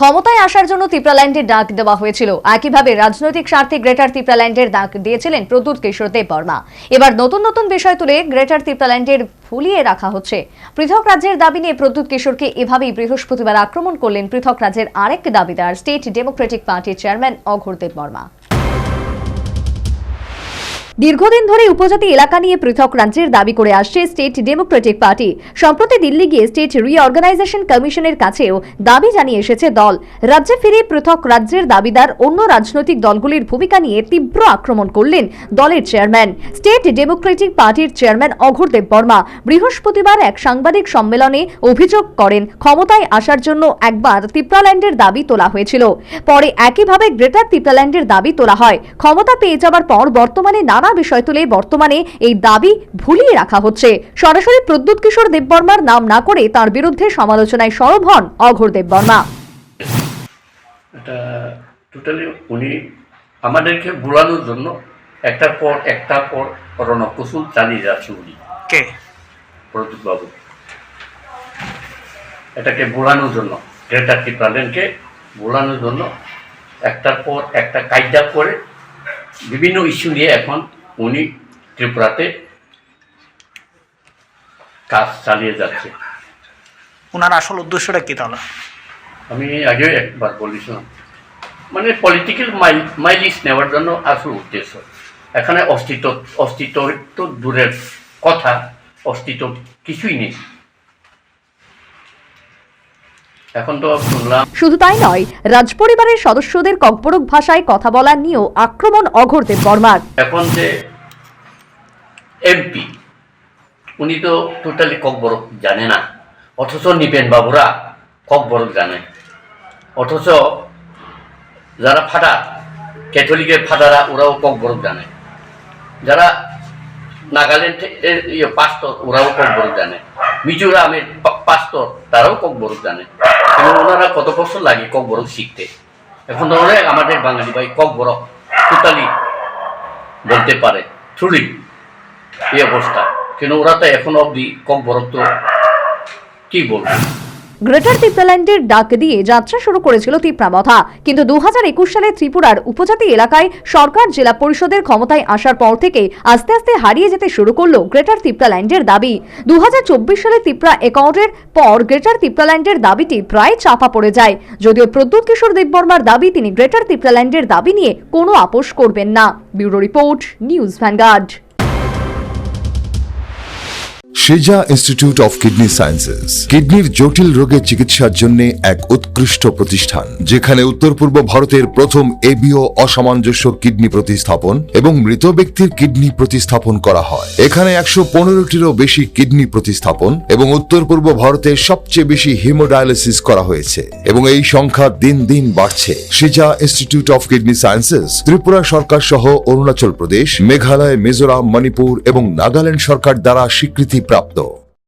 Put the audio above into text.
ক্ষমতায় আসার জন্য ত্রিপুরাল্যান্ডের ডাক দেওয়া হয়েছিল। একইভাবে রাজনৈতিক স্বার্থে গ্রেটার ত্রিপুরাল্যান্ডের ডাক দিয়েছিলেন প্রদ্যুৎ কিশোর দেববর্মা। এবার নতুন নতুন বিষয় তুলে গ্রেটার ত্রিপুরাল্যান্ডের ভুলিয়ে রাখা হচ্ছে। পৃথক রাজ্যের দাবি নিয়ে প্রদ্যুৎ কিশোরকে এভাবেই বৃহস্পতিবার আক্রমণ করলেন পৃথক রাজ্যের আরেক দাবিদার স্টেট ডেমোক্রেটিক পার্টির চেয়ারম্যান অঘোর দেববর্মা। দীর্ঘদিন ধরে উপজাতি এলাকা নিয়ে পৃথক রাজ্যের দাবি করে আসছে স্টেট ডেমোক্রেটিক পার্টি। সম্প্রতি দিল্লি গিয়ে স্টেট রিঅর্গানাইজেশন কমিশনের কাছেও দাবি জানিয়ে এসেছে দল। রাজ্যে ফিরে পৃথক রাজ্যের দাবিদার অন্য রাজনৈতিক দলগুলির ভূমিকা নিয়ে তীব্র আক্রমণ করলেন দলের চেয়ারম্যান। স্টেট ডেমোক্রেটিক পার্টির চেয়ারম্যান অঘোর দেববর্মা বৃহস্পতিবার এক সাংবাদিক সম্মেলনে অভিযোগ করেন, ক্ষমতায় আসার জন্য একবার ত্রিপুরাল্যান্ডের দাবি তোলা হয়েছিল, পরে একইভাবে গ্রেটার ত্রিপুরাল্যান্ডের দাবি তোলা হয়। ক্ষমতা পেয়ে যাবার পর বর্তমানে নানা বিষয় তুলে বর্তমানে এই দাবি ভুলিয়ে রাখা হচ্ছে। সরাসরি প্রদ্যুৎ কিশোর দেববর্মার নাম না করে তার বিরুদ্ধে সমালোচনায় সরব হন অঘোর দেববর্মা। এটা টোটালি উনি আমাদেরকে ভুলানোর জন্য একটার পর রণকৌশল চালিয়ে যাচ্ছে উনি। কে? প্রদ্যুৎ বাবু। এটাকে ভুলানোর জন্য, গ্রেটার ত্রিপুরাল্যান্ডকে ভুলানোর জন্য একটার পর একটা কায়দা করে বিভিন্ন ইস্যু নিয়ে এখন উনি ত্রিপুরাতে কাজ চালিয়ে যাচ্ছে। ওনার আসল উদ্দেশ্যটা কি তাহলে? আমি আগেও একবার বলেছিলাম, মানে পলিটিক্যাল মাইলিশ নেওয়ার জন্য আসল উদ্দেশ্য। এখানে অস্তিত্ব তো দূরের কথা, অস্তিত্ব কিছুই নেই। এখন তো শুনলাম। শুধু তাই নয়, রাজপরিবারের সদস্যদের ককবরক ভাষায় কথা বলা নিয়েও আক্রমণ অঘোর দেববর্মার। এখন যে এমপি, উনি তো টোটালি ককবরক জানে না, অথচ নিপেন বাবুরা ককবরক জানে। অথচ যারা ফাদার, ক্যাথলিকের ফাদাররা ওরাও ককবরক জানে। যারা নাগাল্যান্ডের পাস্টর ওরাও ককবরক জানে। মিজোরামের পাস্টর তারাও ককবরক জানে। কিন্তু ওনারা কত বছর লাগে ককবরক শিখতে। এখন তো আমাদের বাঙালি ভাই ককবরক টোটালি বলতে পারে, ট্রুলি এই অবস্থা। কিন্তু ওরা তো এখন অবধি ককবরক তো কি বলবে। গ্রেটার ত্রিপুরাল্যান্ডের ডাক দিয়ে যাত্রা শুরু করেছিল ত্রিপুরামথা, কিন্তু 2021 সালে ত্রিপুরার উপজাতি এলাকায় সরকার জেলা পরিষদের ক্ষমতায় আসার পর থেকে আস্তে আস্তে হারিয়ে যেতে শুরু করলো গ্রেটার ত্রিপুরাল্যান্ডের দাবি। 2024 সালে ত্রিপুরা অ্যাকাউন্টের পর গ্রেটার ত্রিপুরাল্যান্ডের দাবিটি প্রায় চাপা পড়ে যায়। যদিও প্রদ্যুৎ কিশোর দেববর্মার দাবি, তিনি গ্রেটার ত্রিপুরাল্যান্ডের দাবি নিয়ে কোনো আপোষ করবেন না। Bureau report, news Vanguard. সেজা ইনস্টিটিউট অফ কিডনি সায়েন্সেস কিডনির জটিল রোগের চিকিৎসার জন্য এক উৎকৃষ্ট প্রতিষ্ঠান, যেখানে উত্তর পূর্ব ভারতের প্রথম এবিও অসামঞ্জস্য কিডনি প্রতিস্থাপন এবং মৃত ব্যক্তির কিডনি প্রতিস্থাপন করা হয়। এখানে 115টিরও বেশি কিডনি প্রতিস্থাপন এবং উত্তর পূর্ব ভারতের সবচেয়ে বেশি হিমোডায়ালিসিস করা হয়েছে এবং এই সংখ্যা দিন দিন বাড়ছে। সেজা institute of kidney sciences Tripura সরকার সহ অরুণাচল প্রদেশ, মেঘালয়, মিজোরাম, মণিপুর এবং নাগাল্যান্ড সরকার দ্বারা স্বীকৃতি প্রাপ্ত।